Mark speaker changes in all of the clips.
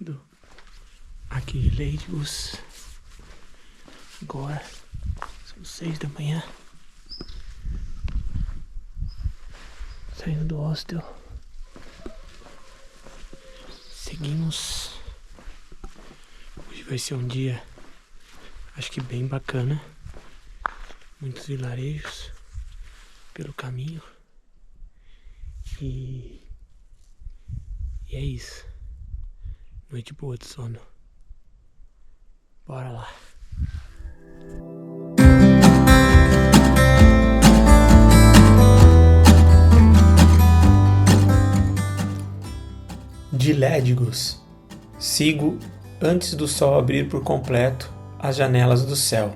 Speaker 1: saindo aqui de Leidigos. Agora são 6 da manhã. Saindo do hostel. Seguimos. Hoje vai ser um dia, acho que bem bacana. Muitos vilarejos pelo caminho. E é isso. Noite boa de sono. Bora lá. De Lédigos, sigo antes do sol abrir por completo as janelas do céu.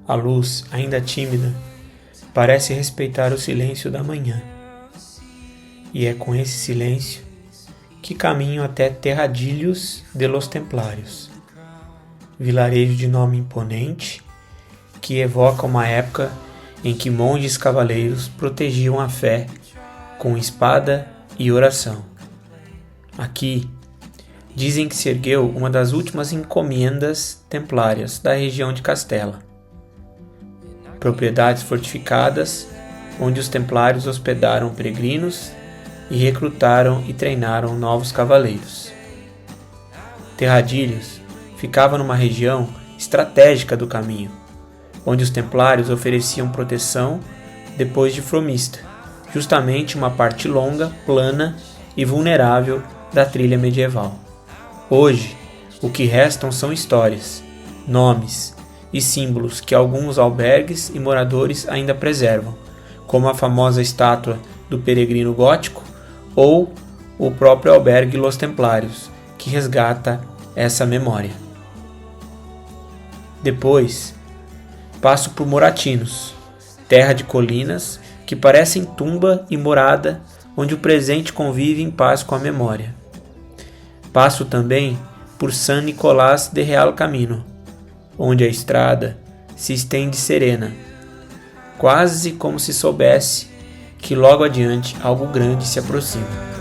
Speaker 1: A luz, ainda tímida, parece respeitar o silêncio da manhã. E é com esse silêncio que caminho até Terradilhos de los Templários, vilarejo de nome imponente que evoca uma época em que monges cavaleiros protegiam a fé com espada e oração. Aqui, dizem que se ergueu uma das últimas encomendas templárias da região de Castela. Propriedades fortificadas, onde os templários hospedaram peregrinos e recrutaram e treinaram novos cavaleiros. Terradilhos ficava numa região estratégica do caminho, onde os templários ofereciam proteção depois de Fromista, justamente uma parte longa, plana e vulnerável da trilha medieval. Hoje, o que restam são histórias, nomes e símbolos que alguns albergues e moradores ainda preservam, como a famosa estátua do peregrino gótico ou o próprio albergue Los Templários, que resgata essa memória. Depois, passo por Moratinos, terra de colinas que parecem tumba e morada onde o presente convive em paz com a memória. Passo também por San Nicolás de Real Camino, onde a estrada se estende serena, quase como se soubesse que logo adiante algo grande se aproxima.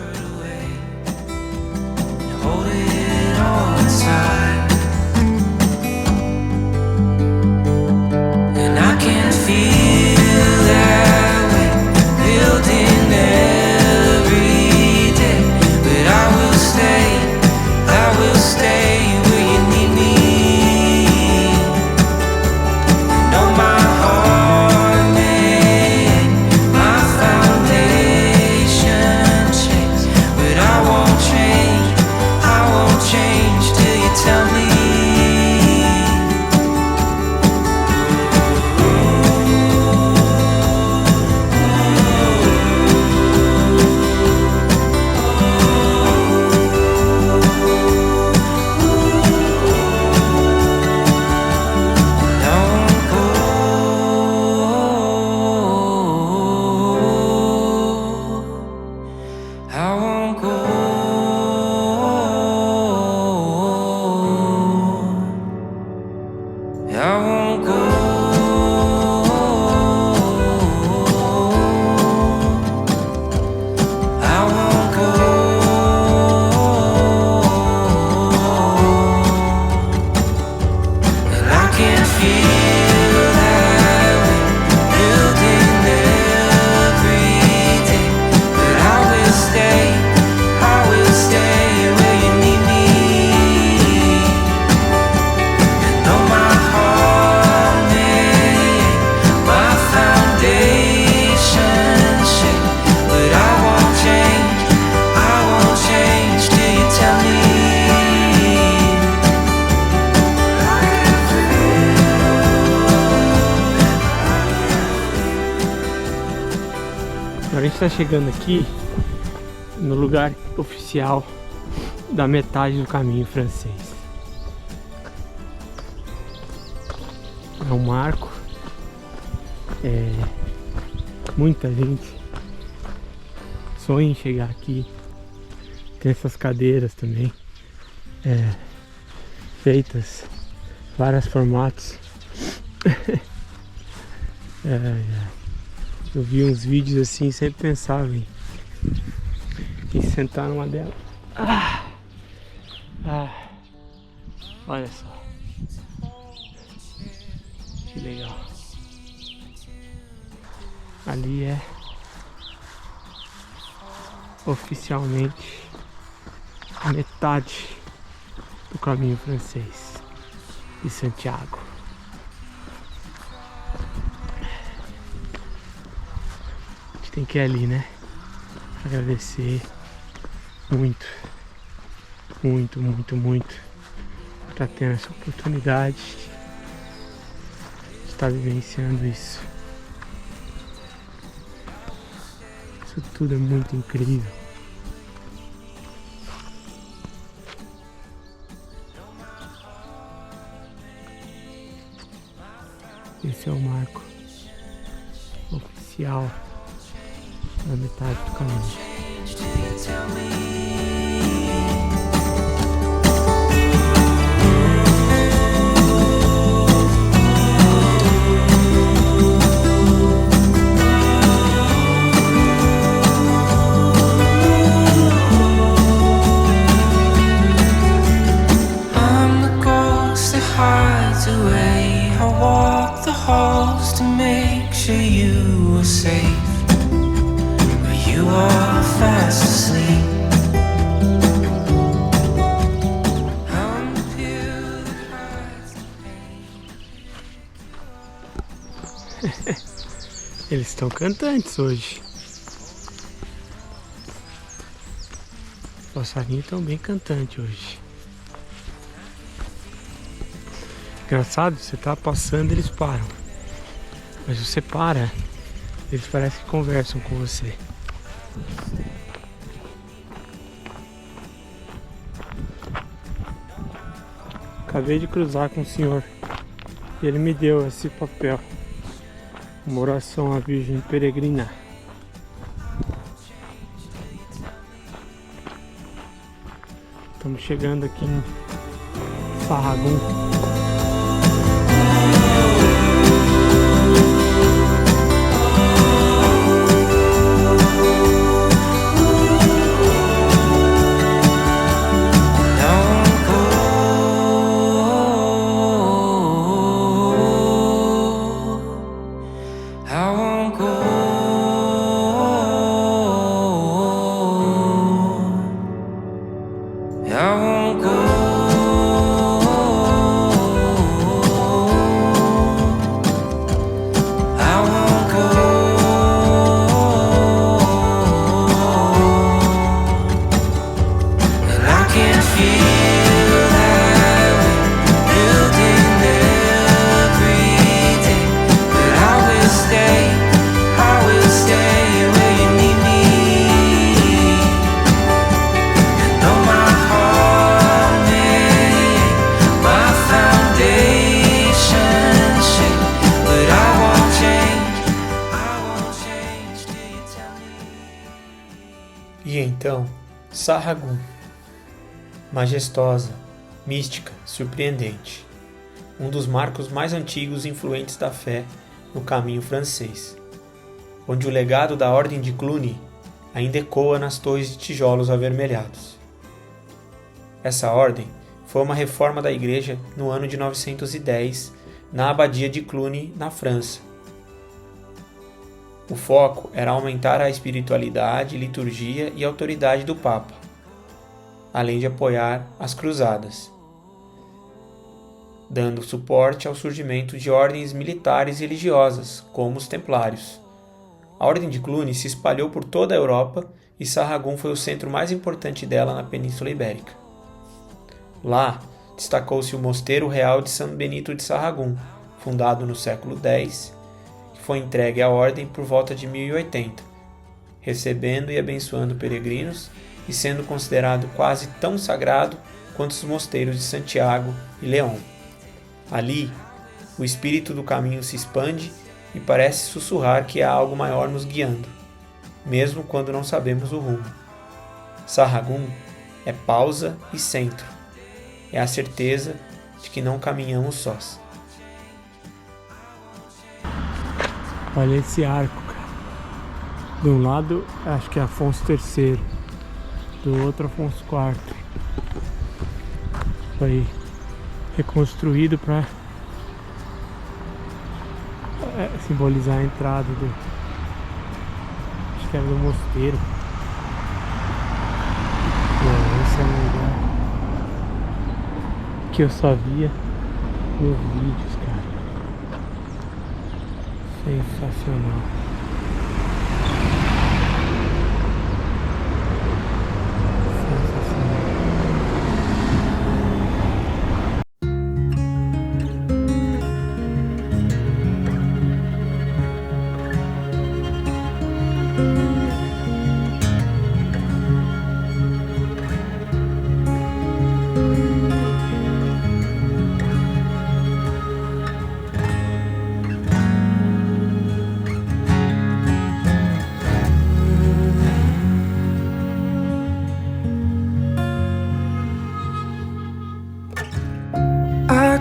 Speaker 1: Agora a gente está chegando aqui no lugar oficial da metade do caminho francês. É um marco. Muita gente sonha em chegar aqui. Tem essas cadeiras também, feitas vários formatos. Eu vi uns vídeos assim e sempre pensava em sentar numa delas. Ah, olha só. Que legal. Ali é oficialmente a metade do caminho francês de Santiago. A gente tem que ir ali, né? Agradecer muito por estar tendo essa oportunidade de estar vivenciando isso. Isso tudo é muito incrível. Esse é o marco oficial da metade do caminho. Eles estão cantantes hoje. Os passarinhos estão bem cantantes hoje. Engraçado, você tá passando, eles param. Mas você para, eles parecem que conversam com você. Acabei de cruzar com o senhor e ele me deu esse papel. Uma oração à Virgem Peregrina. Estamos chegando aqui em Sarragum. E então, Sarragum, majestosa, mística, surpreendente, um dos marcos mais antigos e influentes da fé no caminho francês, onde o legado da Ordem de Cluny ainda ecoa nas torres de tijolos avermelhados. Essa ordem foi uma reforma da igreja no ano de 910, na abadia de Cluny, na França. O foco era aumentar a espiritualidade, liturgia e autoridade do Papa, além de apoiar as cruzadas, dando suporte ao surgimento de ordens militares e religiosas, como os Templários. A Ordem de Cluny se espalhou por toda a Europa e Sarragum foi o centro mais importante dela na Península Ibérica. Lá, destacou-se o Mosteiro Real de São Benito de Sarragum, fundado no século X, que foi entregue à ordem por volta de 1080, recebendo e abençoando peregrinos e sendo considerado quase tão sagrado quanto os mosteiros de Santiago e León. Ali, o espírito do caminho se expande e parece sussurrar que há algo maior nos guiando, mesmo quando não sabemos o rumo. Sarragum é pausa e centro. É a certeza de que não caminhamos sós. Olha esse arco, cara. De um lado, acho que é Afonso III. Do outro, Afonso IV. foi reconstruído para simbolizar a entrada do, acho que era do mosteiro. Não, esse é um lugar que eu só via nos vídeos, cara. Sensacional.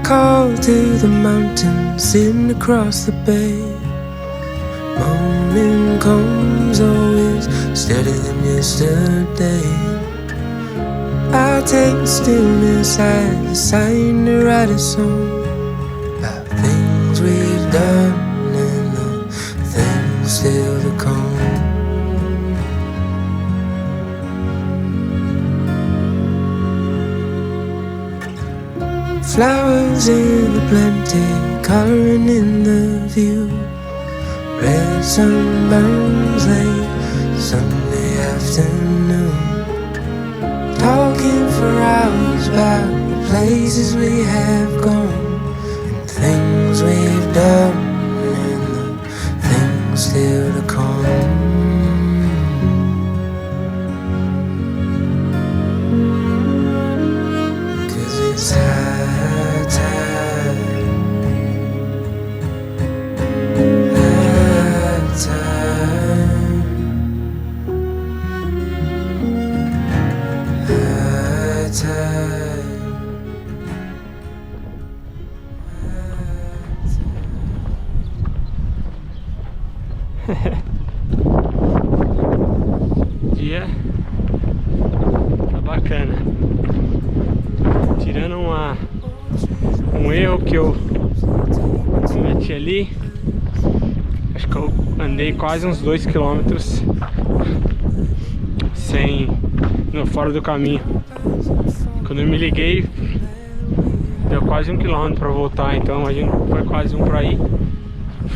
Speaker 2: Call to the mountain, sitting across the bay. Morning comes always steadier than yesterday. I'll take the stillness as a sign to write a song about things we've done and the things still to come. Flowers in the plenty, coloring in the view. Red sunburns late Sunday afternoon. Talking for hours about the places we have gone and things we've done and the things still to come. It's high tide, high tide, high tide.
Speaker 1: Dia tá bacana. Tirando um erro que eu cometi ali, acho que eu andei quase uns 2 km fora do caminho. Quando eu me liguei, deu quase 1 km para voltar, então imagino que foi quase um para ir.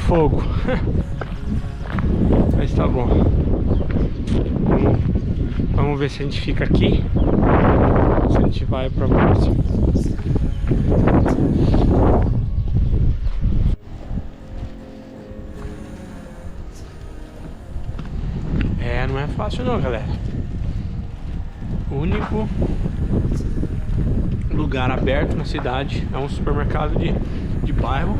Speaker 1: Fogo. Mas tá bom. Vamos ver se a gente fica aqui, se a gente vai pra próxima. Não é fácil não, galera. O único lugar aberto na cidade é um supermercado de bairro.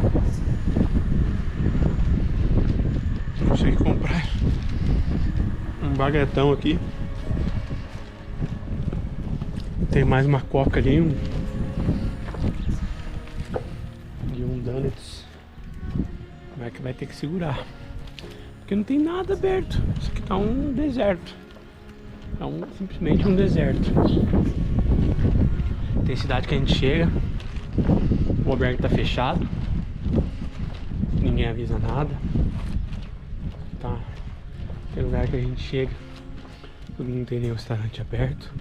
Speaker 1: Consegui comprar um baguetão aqui. Tem mais uma coca ali, um donuts. Como é que vai ter que segurar? Porque não tem nada aberto. Isso aqui tá um deserto. É simplesmente um deserto. Tem cidade que a gente chega, o albergue tá fechado, ninguém avisa nada. Tá. Tem lugar que a gente chega, não tem nenhum restaurante aberto.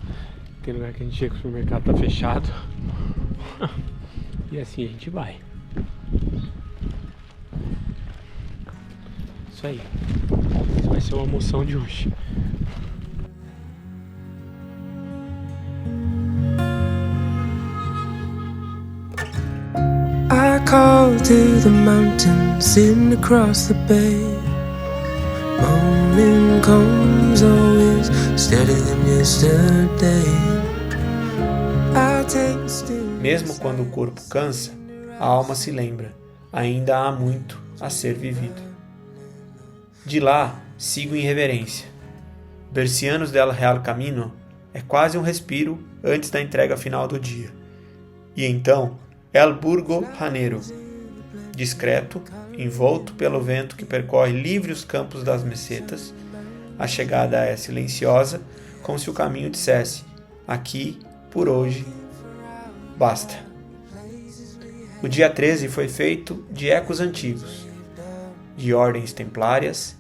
Speaker 1: Tem lugar que a gente chega, o supermercado tá fechado. E assim a gente vai. Isso aí. Essa vai ser a almoção de hoje.
Speaker 2: I call to the mountain, sitting across the bay. Morning comes always steadier than yesterday. I'll take the stillness.
Speaker 1: Mesmo quando o corpo cansa, a alma se lembra. Ainda há muito a ser vivido. De lá, sigo em reverência. Bercianos del Real Camino é quase um respiro antes da entrega final do dia. E então, El Burgo Janeiro, discreto, envolto pelo vento que percorre livre os campos das mesetas, a chegada é silenciosa, como se o caminho dissesse: aqui, por hoje, Basta. O dia 13 foi feito de ecos antigos, de ordens templárias,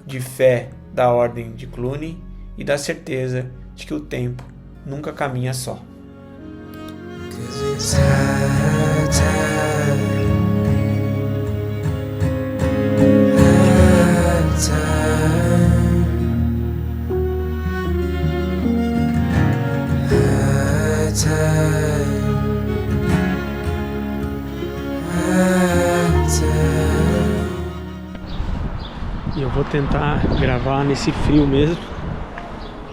Speaker 1: de fé da ordem de Cluny e da certeza de que o tempo nunca caminha só. E eu vou tentar gravar nesse frio mesmo,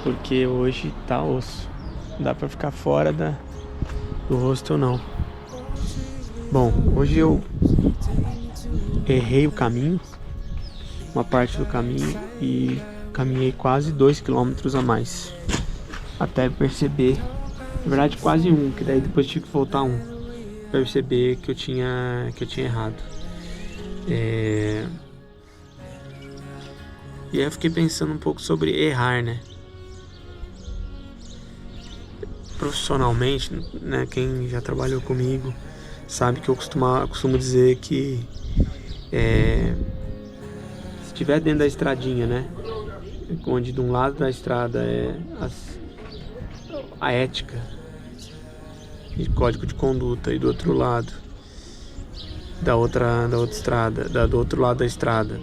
Speaker 1: porque hoje tá osso. Não dá pra ficar fora do hostel não. Bom, hoje eu errei o caminho, uma parte do caminho, e caminhei quase 2 km a mais, até perceber, na verdade quase 1, que daí depois tive que voltar 1, pra perceber que eu tinha errado. E aí eu fiquei pensando um pouco sobre errar, né? Profissionalmente, né? Quem já trabalhou comigo sabe que eu costumo dizer que se estiver dentro da estradinha, né? Onde de um lado da estrada é a ética e código de conduta, e do outro lado da outra estrada, do outro lado da estrada,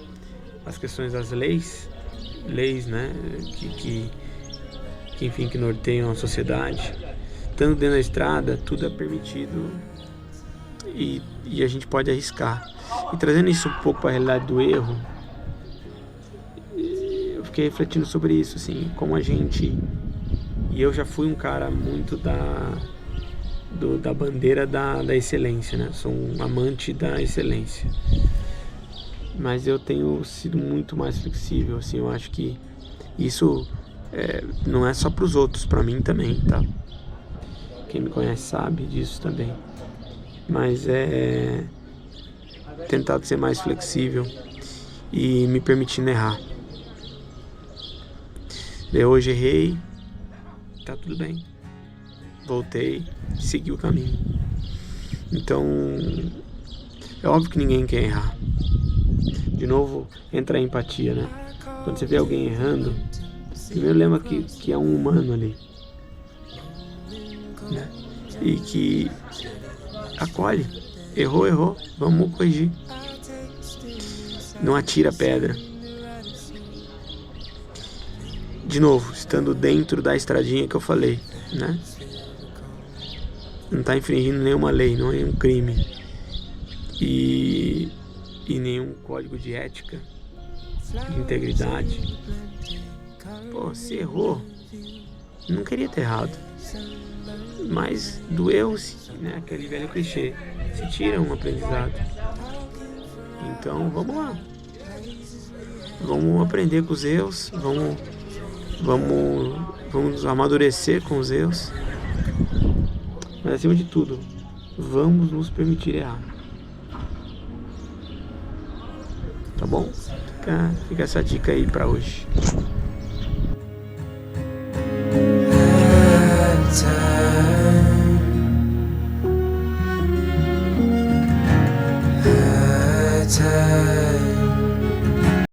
Speaker 1: as questões das leis, né, que enfim, que norteiam a sociedade. Estando dentro da estrada, tudo é permitido e a gente pode arriscar. E trazendo isso um pouco para a realidade do erro, eu fiquei refletindo sobre isso, assim, como a gente... E eu já fui um cara muito da bandeira da excelência, né? Sou um amante da excelência. Mas eu tenho sido muito mais flexível, assim, eu acho que isso não é só para os outros, para mim também, tá? Quem me conhece sabe disso também. Mas é tentado ser mais flexível e me permitindo errar. Eu hoje errei, tá tudo bem. Voltei, segui o caminho. Então, é óbvio que ninguém quer errar. De novo, entra a empatia, né? Quando você vê alguém errando, primeiro lembra que é um humano ali, né? E que acolhe. Errou, vamos corrigir. Não atira pedra. De novo, estando dentro da estradinha que eu falei, né? Não está infringindo nenhuma lei, não é nenhum crime. E nenhum código de ética, de integridade. Pô, você errou. Não queria ter errado. Mas do erro, né, aquele velho clichê, se tira um aprendizado. Então vamos lá. Vamos aprender com os erros. Vamos amadurecer com os erros. Mas acima de tudo, vamos nos permitir errar. Tá bom? Fica essa dica aí pra hoje. Time